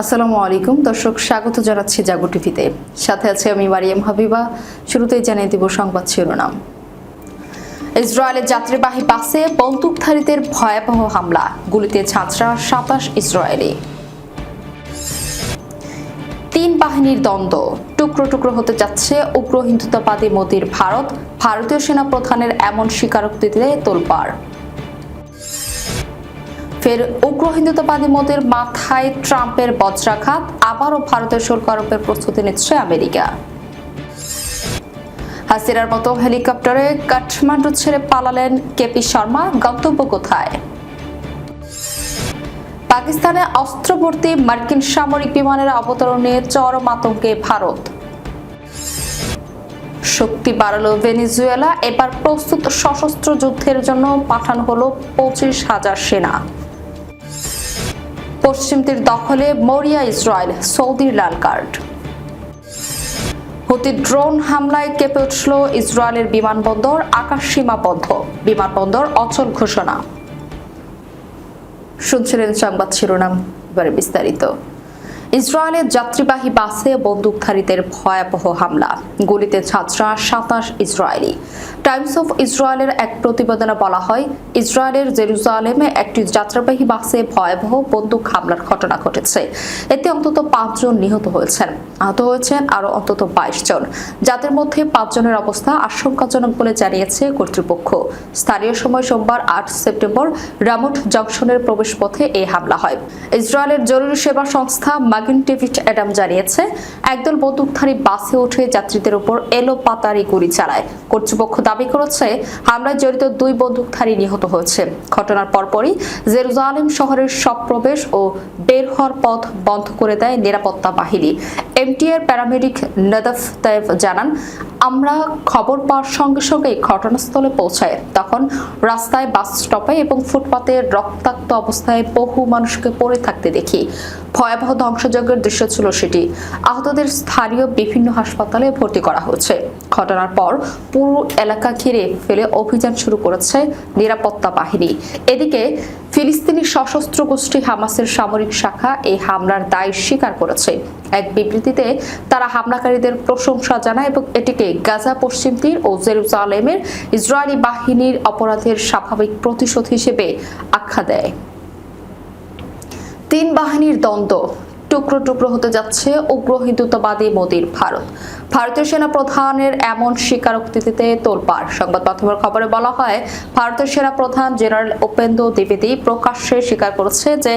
আসসালামু আলাইকুম দর্শক, স্বাগত জানাচ্ছি জাগো টিভিতে। সাথে আছে আমি মারিয়াম হাবিবা। শুরুতেই জানিয়ে দিব সংবাদ শিরোনাম। ইসরায়েলের যাত্রীবাহী বাসে বন্দুকধারীদের ভয়াবহ হামলা, গুলিতে ঝাঁঝরা ২৭ ইসরায়েলি। তিন বাহিনীর দ্বন্দ্ব, টুকরো টুকরো হতে যাচ্ছে উগ্র হিন্দুত্ববাদী মোদির ভারত, ভারতীয় সেনা প্রধানের এমন স্বীকারোক্তিতে তোলপাড়। ফের উগ্র হিন্দুত্ববাদী মোদির মাথায় ট্রাম্পের বজ্রাঘাত, আবারও ভারতের শুল্ক আরোপের প্রস্তুতি নিচ্ছে আমেরিকা। হাসিনার মতো হেলিকপ্টারে কাঠমান্ডু ছেড়ে পালালেন কেপি শর্মা, গন্তব্য কোথায়? পাকিস্তানে অস্ত্রভর্তি মার্কিন সামরিক বিমানের অবতরণে চরম আতঙ্কে ভারত। শক্তি বাড়ালো ভেনেজুয়েলা, এবার প্রস্তুত সশস্ত্র যুদ্ধের জন্য পাঠানো হলো ২৫,০০০ সেনা। পশ্চিম তীর দখলে মরিয়া ইসরায়েল, সৌদির লাল কার্ড। হুতি ড্রোন হামলায় কেঁপে উঠল ইসরায়েলের বিমানবন্দর, আকাশ সীমা বন্ধ, বিমানবন্দর অচল ঘোষণা। শুনছিলেন সংবাদ শিরোনাম, এবারে বিস্তারিত। ইসরায়েলের যাত্রীবাহী বাসে বন্দুকধারীদের ভয়াবহ হামলা, গুলিতে ঝাঁঝরা ২৭ ইসরায়েলি। টাইমস অফ ইসরায়েলের এক প্রতিবেদনে বলা হয়, ইসরায়েলের জেরুজালেমে একটি যাত্রীবাহী বাসে ভয়াবহ বন্দুক হামলার ঘটনা ঘটেছে। এতে অন্তত ৫ জন নিহত হয়েছেন, আহত হয়েছেন আরও অন্তত ২২ জন, যাদের মধ্যে ৫ জনের অবস্থা আশঙ্কাজনক বলে জানিয়েছে কর্তৃপক্ষ। স্থানীয় সময় সোমবার ৮ সেপ্টেম্বর রামুট জংশনের প্রবেশপথে এই হামলা হয়। ইসরায়েলের জরুরি সেবা সংস্থা মাগিন ডেভিড অ্যাডাম জানিয়েছে, একদল বন্দুকধারী বাসে উঠে যাত্রীদের উপর এলোপাতাড়ি গুলি চালায়। কর্তৃপক্ষ দাবি করেছে, হামলায় জড়িত ২ বন্দুকধারী নিহত হয়েছে। ঘটনার পরপরই জেরুজালেম শহরের সব প্রবেশ ও বের হওয়ার পথ বন্ধ করে দেয় নিরাপত্তা বাহিনী। এমটিএর প্যারামেডিক নাদাফ তায়েব জানান, আমরা খবর পাওয়ার সঙ্গে সঙ্গে ঘটনাস্থলে পৌঁছায়। তখন রাস্তায়, বাস স্টপে এবং ফুটপাতে রক্তাক্ত অবস্থায় বহু মানুষকে পড়ে থাকতে দেখি। ভয়াবহ ধ্বংসযজ্ঞের দৃশ্য ছিল সেটি। আহতদের স্থানীয় বিভিন্ন হাসপাতালে ভর্তি করা হয়েছে। ঘটনার পর পুরো এলাকা ঘিরে ফেলে অভিযান শুরু করেছে নিরাপত্তা বাহিনী। এদিকে ফিলিস্তিনি সশস্ত্র গোষ্ঠী হামাসের সামরিক শাখা এই হামলার দায় স্বীকার করেছে। এক বিবৃতিতে তারা হামলাকারীদের প্রশংসা জানায় এবং এটিকে গাজা, পশ্চিম তীর ও জেরুজালেমের ইসরায়েলি বাহিনীর অপরাধের স্বাভাবিক প্রতিশোধ হিসেবে আখ্যা দেয়। তিন বাহিনীর দ্বন্দ্ব, টুকরো টুকরো হতে যাচ্ছে উগ্র হিন্দুত্ববাদী মোদির ভারত, ভারতীয় সেনা প্রধানের এমন স্বীকারোক্তিতে তোলপাড়। সংবাদ মাধ্যমের খবরে বলা হয়, ভারতের সেনা প্রধান জেনারেল উপেন্দ্র দ্বিবেদী প্রকাশ্যে স্বীকার করেছে যে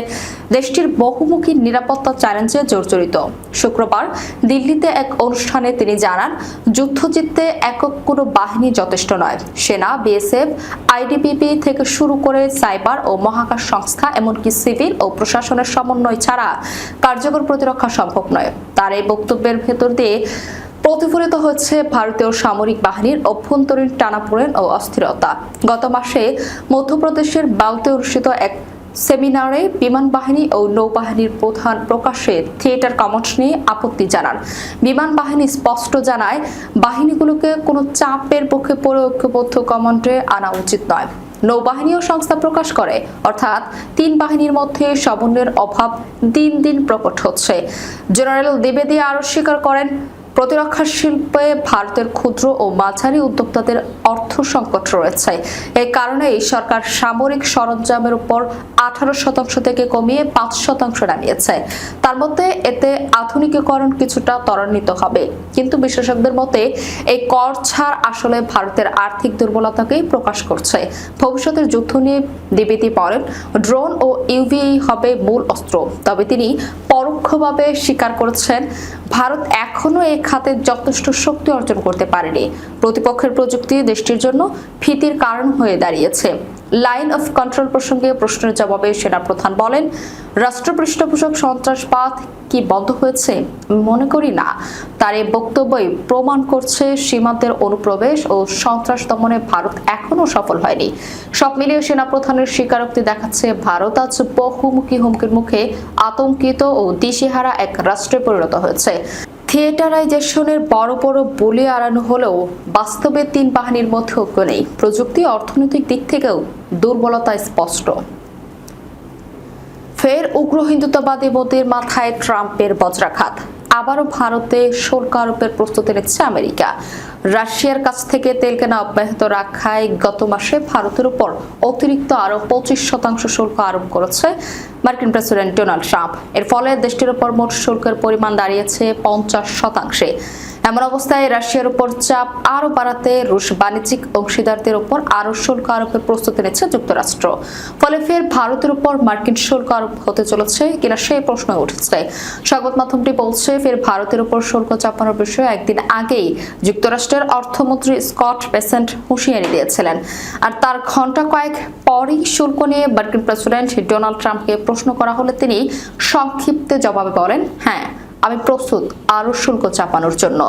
দেশটির বহুমুখী নিরাপত্তা চ্যালেঞ্জে জর্জরিত। শুক্রবার দিল্লিতে এক অনুষ্ঠানে তিনি জানান, যুদ্ধ জিততে একক কোনো বাহিনী যথেষ্ট নয়। সেনা, বিএসএফ, আইটিবিপি থেকে শুরু করে সাইবার ও মহাকাশ সংস্থা, এমনকি সিভিল ও প্রশাসনের সমন্বয় ছাড়া কার্যকর প্রতিরক্ষা সম্ভব নয়। তার এই বক্তব্যের ভেতর দিয়ে প্রতিফলিত হচ্ছে ভারতীয় সামরিক বাহিনীর অভ্যন্তরীণ টানাপোড়েন ও অস্থিরতা। গত মাসে মধ্যপ্রদেশের বাউতে অনুষ্ঠিত এক সেমিনারে বিমান বাহিনী ও নৌবাহিনীর প্রধান প্রকাশ্যে থিয়েটার কমান্ড নিয়ে আপত্তি জানান। বিমান বাহিনী স্পষ্ট জানায়, বাহিনীগুলোকে কোনো চাপের মুখে পড়ে ঐক্যবদ্ধ কমান্ডে আনা উচিত নয়। নৌবাহিনীও সংস্থা প্রকাশ করে, অর্থাৎ তিন বাহিনীর মধ্যে সমন্বয়ের অভাব দিন দিন প্রকট হচ্ছে। জেনারেল দ্বিবেদী আরও স্বীকার করেন, প্রতিরক্ষা শিল্পে ভারতের ক্ষুদ্র ও মাঝারি উদ্যোক্তাদের অর্থ সংকট রয়েছে। এই কারণেই সরকার সামরিক সরঞ্জামের উপর 18% থেকে কমিয়ে 5% নামিয়েছে। তার মতে এতে আধুনিকীকরণ কিছুটা ত্বরান্বিত হবে, কিন্তু বিশেষজ্ঞদের মতে এই কর ছাড় আসলে ভারতের আর্থিক দুর্বলতাকেই প্রকাশ করছে। ভবিষ্যতের যুদ্ধ নিয়ে দ্বিবেদী বলেন, ড্রোন ও ইউভিএ হবে মূল অস্ত্র। তবে তিনি পরোক্ষভাবে স্বীকার করেছেন, ভারত এখনো এই খাতে যথেষ্ট শক্তি অর্জন করতে পারেনি। প্রতিপক্ষের প্রযুক্তি দেশটির জন্য ভীতির কারণ হয়ে দাঁড়িয়েছে। লাইন অফ কন্ট্রোল প্রসঙ্গে প্রশ্নের জবাবে সেনাপ্রধান বলেন, রাষ্ট্র পৃষ্ঠপোষক সন্ত্রাসবাদ কি বন্ধ হয়েছে? মনে করি না। তার এই বক্তব্যই প্রমাণ করছে সীমান্তের অনুপ্রবেশ ও সন্ত্রাস দমনে ভারত এখনো সফল হয়নি। সব মিলিয়ে সেনাপ্রধানের স্বীকারোক্তি দেখাচ্ছে, ভারত আজ বহুমুখী হুমকির মুখে আতঙ্কিত ও দিশেহারা এক রাষ্ট্রে পরিণত হয়েছে। থিয়েটারাইজেশনের বড় বড় বলি আড়ানো হলেও বাস্তবে তিন বাহিনীর মধ্যে ঐক্য নেই। প্রযুক্তি, অর্থনৈতিক দিক থেকেও দুর্বলতা স্পষ্ট। ফের উগ্র হিন্দুত্ববাদী মোদীর মাথায় ট্রাম্পের বজ্রাঘাত। আবারও ভারতে শুল্ক আরোপের প্রস্তুতি নিচ্ছে আমেরিকা। রাশিয়ার কাছ থেকে তেল কেনা অব্যাহত রাখায় গত মাসে ভারতের উপর অতিরিক্ত আরো 25% শুল্ক আরোপ করেছে মার্কিন প্রেসিডেন্ট ডোনাল্ড ট্রাম্প। এর ফলে দেশটির উপর মোট শুল্কের পরিমাণ দাঁড়িয়েছে 50%। এমন অবস্থায় রাশিয়ার উপর চাপ আরো বাড়াতে রুশ বাণিজ্যিক অংশীদারদের উপর আরো শুল্ক আরোপের প্রস্তুতি নিচ্ছে যুক্তরাষ্ট্র। ফলে ফের ভারতের উপর মার্কিন শুল্ক আরোপ হতে চলেছে কিনা সেই প্রশ্ন উঠেছে। সংবাদ মাধ্যমটি বলছে, ফের ভারতের উপর শুল্ক চাপানোর বিষয়ে একদিন আগেই যুক্তরাষ্ট্রের অর্থমন্ত্রী স্কট বেসেন্ট হুঁশিয়ারি দিয়েছিলেন। আর তার ঘণ্টা কয়েক পরই শুল্ক নিয়ে মার্কিন প্রেসিডেন্ট ডোনাল্ড ট্রাম্পকে প্রশ্ন করা হলে তিনি সংক্ষিপ্ত জবাবে বলেন, হ্যাঁ, আমি প্রস্তুত আরো শুল্ক চাপানোর জন্য।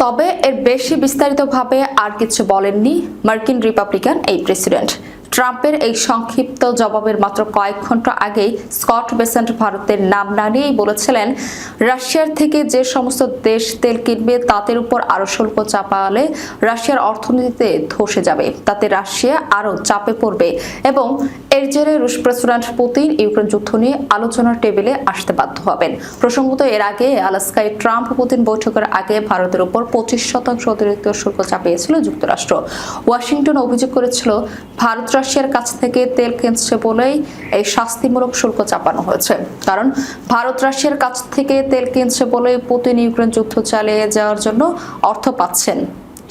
তবে এর বেশি বিস্তারিতভাবে আর কিছু বলেননি মার্কিন রিপাবলিকান এই প্রেসিডেন্ট। ট্রাম্পের এই সংক্ষিপ্ত জবাবের মাত্র কয়েক ঘন্টা আগেই স্কট বেসেন্ট ভারতের নাম না নিয়েই বলেছিলেন, রাশিয়ার থেকে যে সমস্ত দেশ তেল কিনবে তাদের উপর আরো শুল্ক চাপালে রাশিয়ার অর্থনীতিতে ধসে যাবে, তাতে রাশিয়া আরো চাপে পড়বে এবং এর জেরে রুশ প্রেসিডেন্ট পুতিন ইউক্রেন যুদ্ধ নিয়ে আলোচনার টেবিলে আসতে বাধ্য হবেন। প্রসঙ্গত, এর আগে আলাস্কায় ট্রাম্প পুতিন বৈঠকের আগে ভারতের উপর 25% অতিরিক্ত শুল্ক চাপিয়েছিল যুক্তরাষ্ট্র। ওয়াশিংটন অভিযোগ করেছিল, ভারত রাশিয়ার কাছ থেকে তেল কিনছে বলেই এই শাস্তিমূলক শুল্ক চাপানো হয়েছে। কারণ ভারত রাশিয়ার কাছ থেকে তেল কিনছে বলেই পুতিন ইউক্রেন যুদ্ধ চালিয়ে যাওয়ার জন্য অর্থ পাচ্ছেন,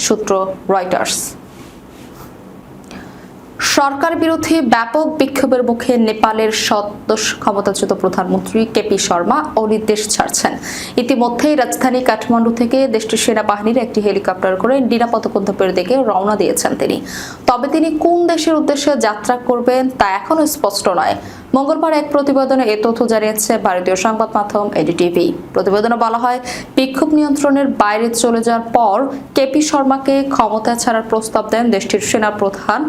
সূত্র রয়টার্স। সরকার বিরোধী ব্যাপক বিক্ষোভের মুখে নেপালের সদ্য ক্ষমতাচ্যুত প্রধানমন্ত্রী কেপি শর্মা দেশ ছাড়ছেন। ইতিমধ্যেই রাজধানী কাঠমান্ডু থেকে দেশটির সেনাবাহিনীর একটি হেলিকপ্টার করে নিরাপদ গন্তব্যের দিকে রওনা দিয়েছেন তিনি। তবে তিনি কোন দেশের উদ্দেশ্যে যাত্রা করবেন তা এখনো স্পষ্ট নয়। মঙ্গলবার এক প্রতিবেদনে এ তথ্য জানিয়েছে ভারতীয় সংবাদ মাধ্যম এনডিটিভি। প্রতিবেদনে বলা হয়, বিক্ষোভ নিয়ন্ত্রণের বাইরে চলে যাওয়ার পর কেপি শর্মাকে ক্ষমতা ছাড়ার প্রস্তাব দেন দেশটির সেনা প্রধান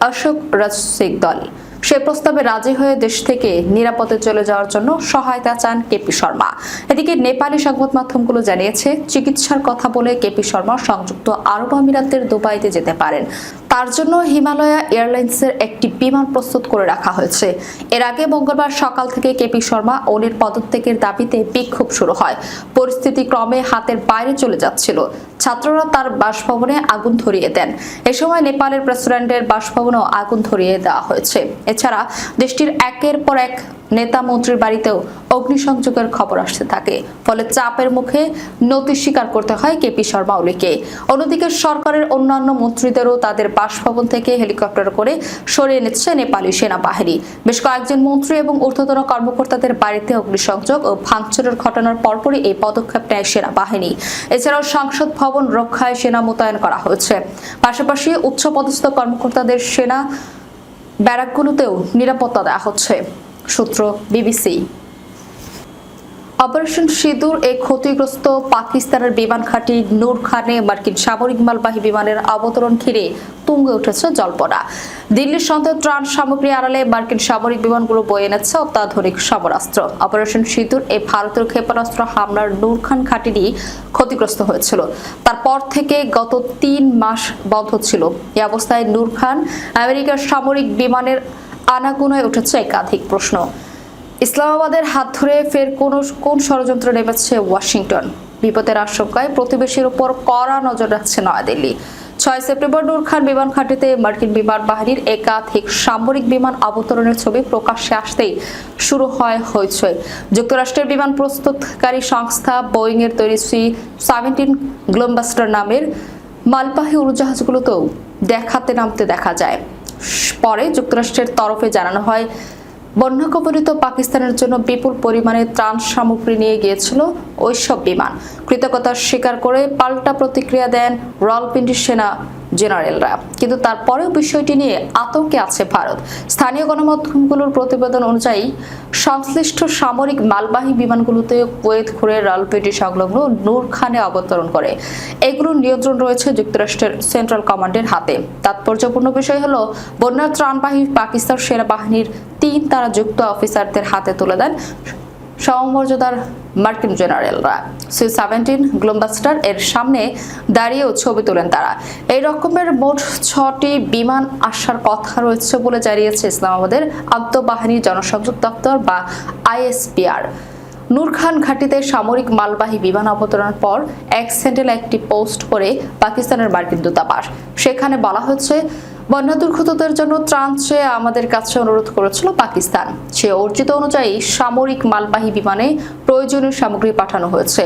অশোক রাজসিংদল। সে প্রস্তাবে রাজি হয়ে দেশ থেকে নিরাপদে চলে যাওয়ার জন্য সহায়তা চান কেপি শর্মা। এদিকে নেপালি সংবাদ মাধ্যমগুলো জানিয়েছে, চিকিৎসার কথা বলে কেপি শর্মা সংযুক্ত আরব আমিরাতের দুবাইতে যেতে পারেন। তার জন্য হিমালয়া এয়ারলাইন্সের একটি বিমান প্রস্তুত করে রাখা হয়েছে। এর আগে মঙ্গলবার সকাল থেকে কেপি শর্মা ওলির পদত্যাগের দাবিতে বিক্ষোভ শুরু হয়। পরিস্থিতি ক্রমে হাতের বাইরে চলে যাচ্ছিল। ছাত্ররা তার বাসভবনে আগুন ধরিয়ে দেন। এ সময় নেপালের প্রেসিডেন্টের বাসভবনেও আগুন ধরিয়ে দেওয়া হয়েছে। এছাড়া দেশটির একের পর এক নেতা মন্ত্রীর বাড়িতেও অগ্নিসংযোগের খবর আসতে থাকে। ফলে চাপের মুখে নতি স্বীকার করতে হয় কেপি শর্মা ওলিকে। অন্যদিকে সরকারের অন্যান্য মন্ত্রীদেরও তাদের বাসভবন থেকে হেলিকপ্টার করে সরিয়ে নিচ্ছে নেপালি সেনাবাহিনী। বেশ কয়েকজন মন্ত্রী এবং ঊর্ধ্বতন কর্মকর্তাদের বাড়িতে অগ্নিসংযোগ ও ভাঙচুরের ঘটনার পরপরই এই পদক্ষেপ নেয় সেনাবাহিনী। এছাড়াও সংসদ ভবন রক্ষায় সেনা মোতায়েন করা হয়েছে। পাশাপাশি উচ্চপদস্থ কর্মকর্তাদের সেনা ব্যারাকগুলোতেও নিরাপত্তা দেওয়া হচ্ছে, সূত্র বিবিসি। অপারেশন সিঁদুর এ ক্ষতিগ্রস্ত পাকিস্তানের বিমান ঘাঁটি নূর খানে মার্কিন সামরিক মালবাহী বিমানের অবতরণ ঘিরে তুঙ্গে উঠেছে জল্পনা। দিল্লির সন্দেহ ত্রাণ সামগ্রী আড়ালে মার্কিন সামরিক বিমানগুলো বয়ে এনেছে অত্যাধুনিক সমরাস্ত্র। অপারেশন সিঁদুর এই ভারতীয় ক্ষেপণাস্ত্র হামলার নূর খান ঘাঁটিটি ক্ষতিগ্রস্ত হয়েছিল। তারপর থেকে গত 3 মাস বন্ধ ছিল। এই অবস্থায় নূর খান আমেরিকার সামরিক বিমানের আনাগোনায় উঠেছে একাধিক প্রশ্ন। ইসলামাবাদের হাত ধরে ফের কোন ষড়যন্ত্র নেমেছে ওয়াশিংটন? বিপদের আশঙ্কায় প্রতিবেশীর উপর কড়া নজর রাখছে নয়াদিল্লি। 6 সেপ্টেম্বর নূর খান বিমান ঘাঁটিতে মার্কিন বিমান বাহিনীর একাধিক সামরিক বিমান অবতরণের ছবি প্রকাশ্যে আসতেই শুরু হয় হইচই। যুক্তরাষ্ট্রের বিমান প্রস্তুতকারী সংস্থা বোয়িং এর তৈরি C-17 গ্লোবাস্টার নামের মালবাহী উড়োজাহাজগুলোতেও দেখাতে নামতে দেখা যায়। পরে যুক্তরাষ্ট্রের তরফে জানানো হয়, বন্যা কবলিত পাকিস্তানের জন্য বিপুল পরিমাণে ত্রাণ সামগ্রী নিয়ে গিয়েছিল ওইসব বিমান। কৃতজ্ঞতা স্বীকার করে পাল্টা প্রতিক্রিয়া দেন রাওয়ালপিন্ডির সেনা জেনারেলরা। কিন্তু তারপরেও বিষয়টি নিয়ে আতঙ্কে আছে ভারত। স্থানীয় গণমাধ্যমগুলোর প্রতিবেদন অনুযায়ী সংশ্লিষ্ট সামরিক মালবাহী বিমানগুলোতে কুয়েত ঘুরে রাওয়ালপিন্ডি সংলগ্ন নূর খানে অবতরণ করে। এগুলোর নিয়ন্ত্রণ রয়েছে যুক্তরাষ্ট্রের সেন্ট্রাল কমান্ডের হাতে। তাৎপর্যপূর্ণ বিষয় হলো, বন্যার ত্রাণবাহী পাকিস্তান সেনাবাহিনীর 3 তারা যুক্ত অফিসারদের হাতে তুলে দেন সমমর্যাদার মার্কিন জেনারেলরা C-17 গ্লোবাস্টার এর সামনে দাঁড়িয়েও ছবি তোলেন তারা। এই রকমের মোট 6টি বিমান আসার কথা রয়েছে বলে জানিয়েছে ইসলামাবাদের আন্তঃবাহিনী জনসংযোগ দপ্তর বা ISPR। নূর খান ঘাঁটিতে সামরিক মালবাহী বিমান অবতরণের পর এক সেন্টেল একটি পোস্ট করে পাকিস্তানের মার্কিন দূতাবাস। সেখানে বলা হচ্ছে, বন্যা দুর্গতদের জন্য ত্রাণ চেয়ে আমাদের কাছে অনুরোধ করেছিল পাকিস্তান। সে অর্জিত অনুযায়ী সামরিক মালবাহী বিমানে প্রয়োজনীয় সামগ্রী পাঠানো হয়েছে।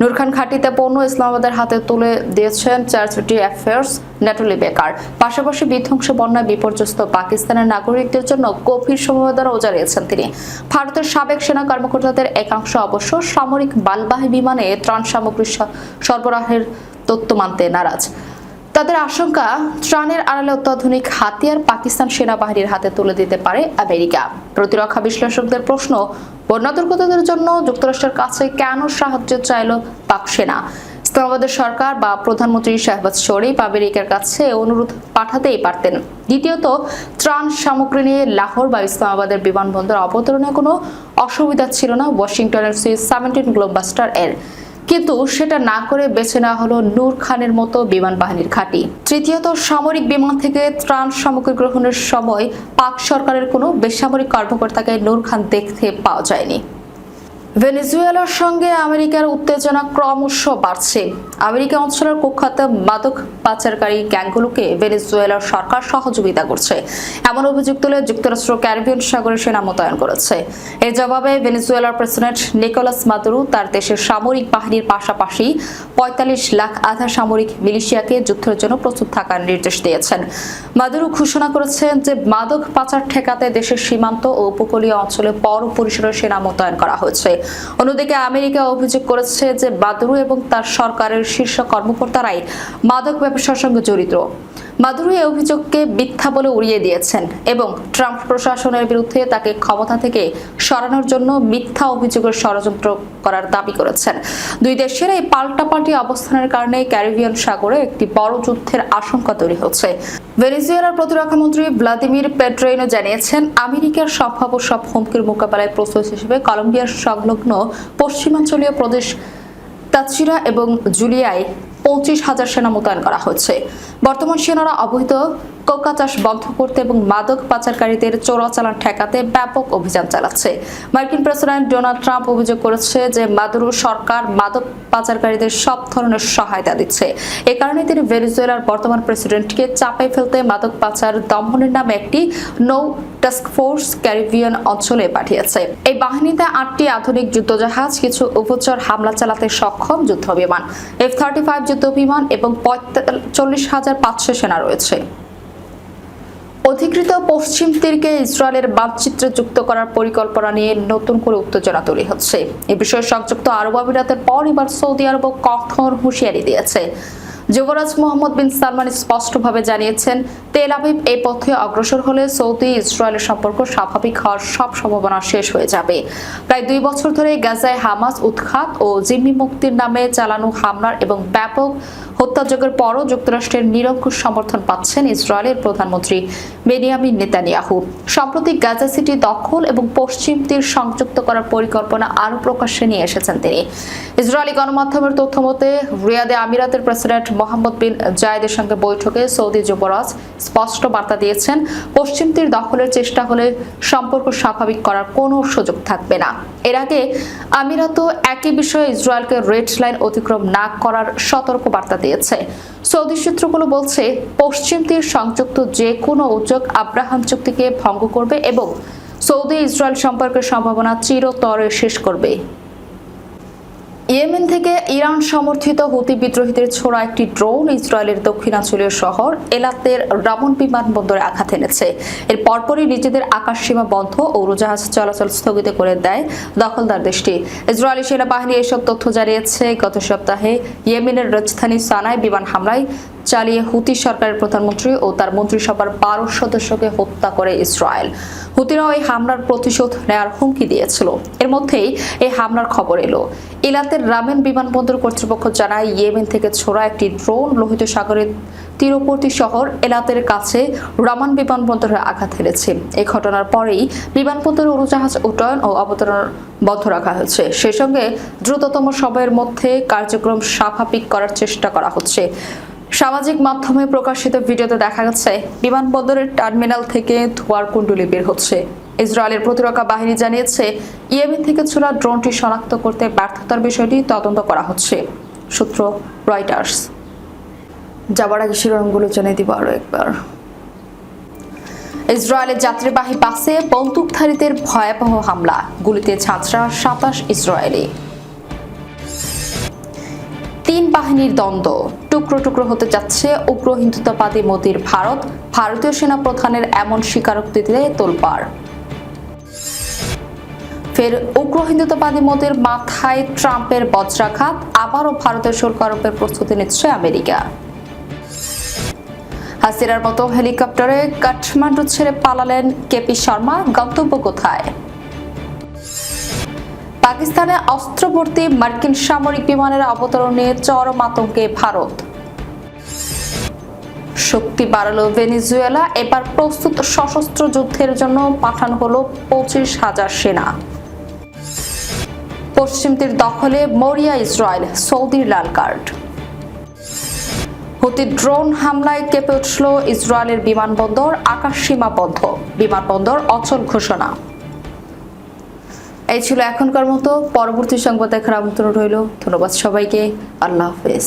নূর খান ঘাঁটিতে পণ্য ইসলামাবাদের হাতে তুলে দিয়েছেন চ্যারিটি অ্যাফেয়ার্স নেটলি বেকার। পাশাপাশি বিধ্বংসী বন্যায় বিপর্যস্ত পাকিস্তানের নাগরিকদের জন্য গভীর সমবেদনাও জানিয়েছেন তিনি। ভারতের সাবেক সেনা কর্মকর্তাদের একাংশ অবশ্য সামরিক মালবাহী বিমানে ত্রাণ সামগ্রী সরবরাহের তথ্য মানতে নারাজ। তাদের আশঙ্কা, ত্রাণের আড়ালে অত্যাধুনিক হাতিয়ার পাকিস্তান সেনাবাহিনীর হাতে তুলে দিতে পারে আমেরিকা। প্রতিরক্ষা বিশ্লেষকদের প্রশ্ন, বন্যা দুর্গতদের জন্য যুক্তরাষ্ট্রের কাছে কেন সাহায্য চাইল পাক সেনা? ইসলামাবাদের সরকার বা প্রধানমন্ত্রী শাহবাজ শরীফ আমেরিকার কাছে অনুরোধ পাঠাতেই পারতেন। দ্বিতীয়ত, ত্রাণ সামগ্রী নিয়ে লাহোর বা ইসলামাবাদের বিমানবন্দর অবতরণে কোনো অসুবিধা ছিল না ওয়াশিংটনের C-17 গ্লোবাস্টার এর। কিন্তু সেটা না করে বেছে নেওয়া হলো নূর খানের মতো বিমান বাহিনীর ঘাঁটি। তৃতীয়ত, সামরিক বিমান থেকে ত্রাণ সামগ্রী গ্রহণের সময় পাক সরকারের কোনো বেসামরিক কর্মকর্তাকে নূর খান দেখতে পাওয়া যায়নি। ভেনেজুয়েলার সঙ্গে আমেরিকার উত্তেজনা ক্রমশ বাড়ছে। আমেরিকা অঞ্চলের কুখ্যাত মাদক পাচারকারী গ্যাংগুলোকে ভেনেজুয়েলার সরকার সহযোগিতা করছে এমন অভিযোগ তুলে যুক্তরাষ্ট্র ক্যারিবিয়ান সাগরে সেনা মোতায়েন করেছে। এর জবাবে ভেনেজুয়েলার প্রেসিডেন্ট নিকোলাস মাদুরো তার দেশের সামরিক বাহিনীর পাশাপাশি 45 লাখ আধা সামরিক মিলিশিয়াকে যুদ্ধের জন্য প্রস্তুত থাকার নির্দেশ দিয়েছেন। মাদুরো ঘোষণা করেছেন যে মাদক পাচার ঠেকাতে দেশের সীমান্ত ও উপকূলীয় অঞ্চলে বড় পরিসরে সেনা মোতায়েন করা হয়েছে। অন্যদিকে আমেরিকা অভিযোগ করেছে যে মাদুরো এবং তার সরকারের শীর্ষ কর্মকর্তারাই মাদক ব্যবসার সঙ্গে জড়িত। মাদুরো এই অভিযোগকে মিথ্যা বলে উড়িয়ে দিয়েছেন এবং ট্রাম্প প্রশাসনের বিরুদ্ধে তাকে ক্ষমতা থেকে সরানোর জন্য মিথ্যা অভিযোগের ষড়যন্ত্র করার দাবি করেছেন। দুই দেশের এই পাল্টাপাল্টি অবস্থানের কারণে ক্যারিবিয়ান সাগরে একটি বড় যুদ্ধের আশঙ্কা তৈরি হচ্ছে। ভেনেজুয়েলার প্রতিরক্ষা মন্ত্রী ভ্লাদিমির পেড্রোইনো জানিয়েছেন, আমেরিকার সম্ভাব্য সব হুমকির মোকাবেলায় প্রস্তুত হিসেবে কলম্বিয়ার সংলগ্ন পশ্চিমাঞ্চলীয় প্রদেশ তাচিরা এবং জুলিয়ায় 25,000 সেনা মোতায়েন করা হচ্ছে। বর্তমান সেনারা অবৈধ কোকা চাষ বন্ধ করতে এবং মাদক পাচারকারীদের চোরাচালান ঠেকাতে ব্যাপক অভিযান চালাচ্ছে। মার্কিন প্রেসিডেন্ট ডোনাল্ড ট্রাম্প অভিযোগ করেছে যে মাদুরো সরকার মাদক পাচারকারীদের সব ধরনের সহায়তা দিচ্ছে। এ কারণে তিনি ভেনেজুয়েলার বর্তমান প্রেসিডেন্টকে চাপে ফেলতে মাদক পাচার দমনের নামে একটি নৌ টাস্কফোর্স ক্যারিবিয়ান অঞ্চলে পাঠিয়েছে। এই বাহিনীতে 8টি আধুনিক যুদ্ধজাহাজ, কিছু উভচর হামলা চালাতে সক্ষম যুদ্ধবিমান, F-35 যুদ্ধবিমান এবং 45,500 সেনা রয়েছে। অধিকৃত পশ্চিম তীরকে ইসরায়েলের মানচিত্রে যুক্ত করার পরিকল্পনা নিয়ে নতুন করে উত্তেজনা তৈরি হচ্ছে। এ বিষয়ে সংযুক্ত আরব আমিরাতের পর এবার সৌদি আরব কঠোর হুঁশিয়ারি দিয়েছে। যুবরাজ মোহাম্মদ বিন সালমান স্পষ্টভাবে জানিয়েছেন, তেল আবিব এই পথে অগ্রসর হলে সৌদি ইসরায়েলের সম্পর্ক স্বাভাবিক হওয়ার সব সম্ভাবনা শেষ হয়ে যাবে। প্রায় 2 বছর ধরে গাজায় হামাস উৎখাত ও জিম্মি মুক্তির নামে চালানো হামলার এবং ব্যাপক হত্যাযজ্ঞের পরও যুক্তরাষ্ট্রের নিরঙ্কুশ সমর্থন পাচ্ছেন ইসরায়েলের প্রধানমন্ত্রী বেনিয়ামিন নেতানিয়াহু। সম্প্রতি গাজা সিটি দখল এবং পশ্চিম তীর সংযুক্ত করার পরিকল্পনা আরও প্রকাশ্যে নিয়ে এসেছেন তিনি। ইসরায়েলি গণমাধ্যমের তথ্য মতে রিয়াদে আমিরাতের প্রেসিডেন্ট মোহাম্মদ বিন জায়েদের সঙ্গে বৈঠকে সৌদি যুবরাজ স্পষ্ট বার্তা দিয়েছেন, পশ্চিম তীর দখলের চেষ্টা হলে সম্পর্ক স্বাভাবিক করার কোনো সুযোগ থাকবে না। এর আগে আমিরাতও একই বিষয়ে ইসরায়েলকে রেড লাইন অতিক্রম না করার সতর্ক বার্তা দিয়েছে। সৌদি সূত্রগুলো বলছে, পশ্চিম তীর সংযুক্ত যে কোনো উদ্যোগ আব্রাহাম চুক্তিকে ভঙ্গ করবে এবং সৌদি ইসরায়েল সম্পর্কের সম্ভাবনা চিরতরে শেষ করবে। ইয়েমেন থেকে ইরান সমর্থিত হুতি বিদ্রোহীদের ছোড়া একটি ড্রোন ইসরায়েলের দক্ষিণাঞ্চলীয় শহর এলাতের রামন বিমানবন্দরে আঘাত এনেছে। এর পরপরই নিজেদের আকাশসীমা বন্ধ ও উড়োজাহাজ চলাচল স্থগিত করে দেয় দখলদার দেশটি। ইসরায়েলি সেনাবাহিনী এসব তথ্য জানিয়েছে। গত সপ্তাহে ইয়েমেনের রাজধানী সানায় বিমান হামলায় চালিয়ে হুতি সরকারের প্রধানমন্ত্রী ও তার মন্ত্রিসভার 12 সদস্যকে হত্যা করে ইসরায়েল। হুতিরা ওই হামলার প্রতিশোধ নেওয়ার হুমকি দিয়েছিল। এর মধ্যেই এই হামলার খবর এলো। ইলাতের রামেন বিমানবন্দর কর্তৃপক্ষ জানায়, ইয়েমেন থেকে ছোড়া একটি ড্রোন লোহিত সাগরের তীরবর্তী শহর এলাতের কাছে রামান বিমানবন্দরে আঘাত হেনেছে। এই ঘটনার পরেই বিমানবন্দরে উড়োজাহাজ উড্ডয়ন ও অবতরণ বন্ধ রাখা হয়েছে। সেই সঙ্গে দ্রুততম সময়ের মধ্যে কার্যক্রম স্বাভাবিক করার চেষ্টা করা হচ্ছে। সামাজিক মাধ্যমে প্রকাশিত ভিডিওতে দেখা গেছে বিমানবন্দরের টার্মিনাল থেকে ধোঁয়ার কুণ্ডলী বের হচ্ছে। ইসরায়েলের প্রতিরক্ষা বাহিনী জানিয়েছে, ইয়েমেন থেকে ছোড়া ড্রোনটি শনাক্ত করতে ব্যর্থতার বিষয়টি তদন্ত করা হচ্ছে। সূত্র রয়টার্স। যাবার আগে শিরোনামগুলো জানিয়ে দিব আরো একবার। ইসরায়েলের যাত্রীবাহী বাসে বন্দুকধারীদের ভয়াবহ হামলা, গুলিতে ঝাঁঝরা 27 ইসরায়েলি। 3 বাহিনীর দ্বন্দ্ব, টুকরো টুকরো হতে যাচ্ছে উগ্র হিন্দুত্ববাদী মোদির ভারত, ভারতীয় সেনা প্রধানের এমন স্বীকারোক্তিতে তোলপাড়। ফের উগ্র হিন্দুত্ববাদী মোদির মাথায় ট্রাম্পের বজ্রাঘাত, আবারও ভারতের শুল্ক আরোপের প্রস্তুতি নিচ্ছে আমেরিকা। হাসিনার মতো হেলিকপ্টারে কাঠমান্ডু ছেড়ে পালালেন কেপি শর্মা, গন্তব্য কোথায়? পাকিস্তানে অস্ত্রভর্তি মার্কিন সামরিক বিমানের অবতরণ নিয়ে চরম আতঙ্কে ভারত। শক্তি বাড়ালো ভেনেজুয়েলা, এবার প্রস্তুত সশস্ত্র যুদ্ধের জন্য পাঠানো হলো 25,000 সেনা। পশ্চিম তীর দখলে মরিয়া ইসরায়েল, সৌদির লাল কার্ড। হুতি ড্রোন হামলায় কেঁপে উঠল ইসরায়েলের বিমানবন্দর, আকাশ সীমা বন্ধ, বিমানবন্দর অচল ঘোষণা। এই ছিল এখনকার মতো। পরবর্তী সংবাদ দেখার আমন্ত্রণ রইল। ধন্যবাদ সবাইকে। আল্লাহ হাফেজ।